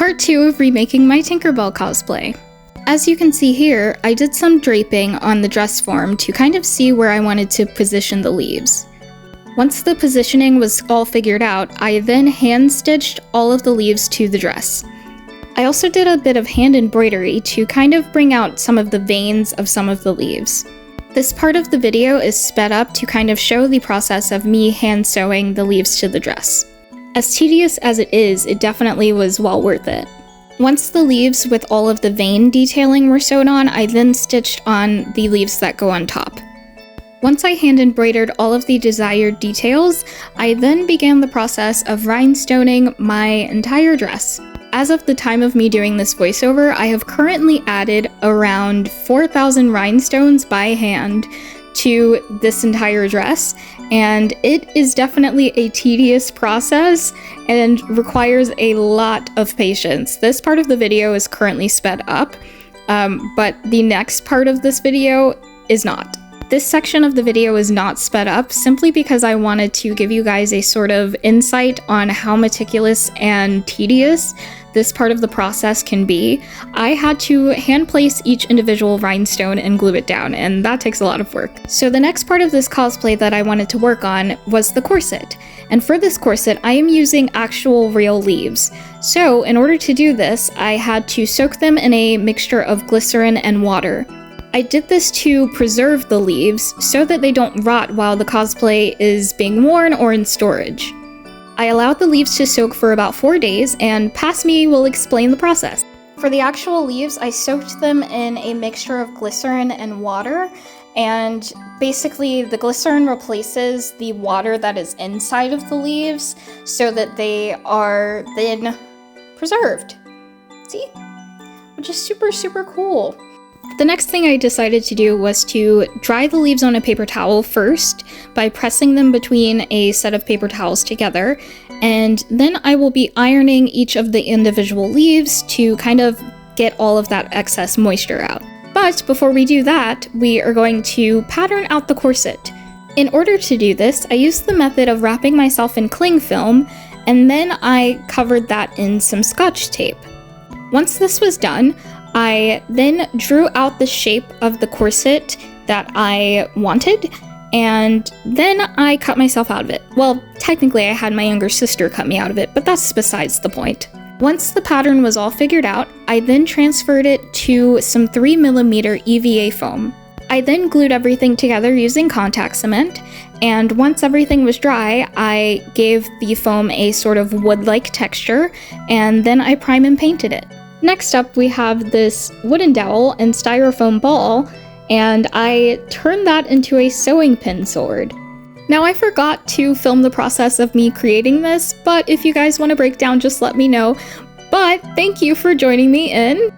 part 2 of remaking my Tinkerbell cosplay. As you can see here, I did some draping on the dress form to kind of see where I wanted to position the leaves. Once the positioning was all figured out, I then hand-stitched all of the leaves to the dress. I also did a bit of hand embroidery to kind of bring out some of the veins of some of the leaves. This part of the video is sped up to kind of show the process of me hand sewing the leaves to the dress. As tedious as it is, it definitely was well worth it. Once the leaves with all of the vein detailing were sewn on, I then stitched on the leaves that go on top. Once I hand embroidered all of the desired details, I then began the process of rhinestoning my entire dress. As of the time of me doing this voiceover, I have currently added around 4,000 rhinestones by hand to this entire dress, and it is definitely a tedious process and requires a lot of patience. This part of the video is currently sped up, but the next part of this video is not. This section of the video is not sped up simply because I wanted to give you guys a sort of insight on how meticulous and tedious this part of the process can be. I had to hand place each individual rhinestone and glue it down, and that takes a lot of work. So the next part of this cosplay that I wanted to work on was the corset. And for this corset, I am using actual real leaves. So in order to do this, I had to soak them in a mixture of glycerin and water. I did this to preserve the leaves so that they don't rot while the cosplay is being worn or in storage. I allowed the leaves to soak for about 4 days, and past me will explain the process. For the actual leaves, I soaked them in a mixture of glycerin and water, and basically the glycerin replaces the water that is inside of the leaves so that they are then preserved. See? Which is super, super cool. The next thing I decided to do was to dry the leaves on a paper towel first by pressing them between a set of paper towels together, and then I will be ironing each of the individual leaves to kind of get all of that excess moisture out. But before we do that, we are going to pattern out the corset. In order to do this, I used the method of wrapping myself in cling film, and then I covered that in some Scotch tape. Once this was done, I then drew out the shape of the corset that I wanted, and then I cut myself out of it. Well, technically I had my younger sister cut me out of it, but that's besides the point. Once the pattern was all figured out, I then transferred it to some 3mm EVA foam. I then glued everything together using contact cement, and once everything was dry, I gave the foam a sort of wood-like texture, and then I prime and painted it. Next up, we have this wooden dowel and styrofoam ball, and I turned that into a sewing pin sword. Now, I forgot to film the process of me creating this, but if you guys want to break down, just let me know. But thank you for joining me in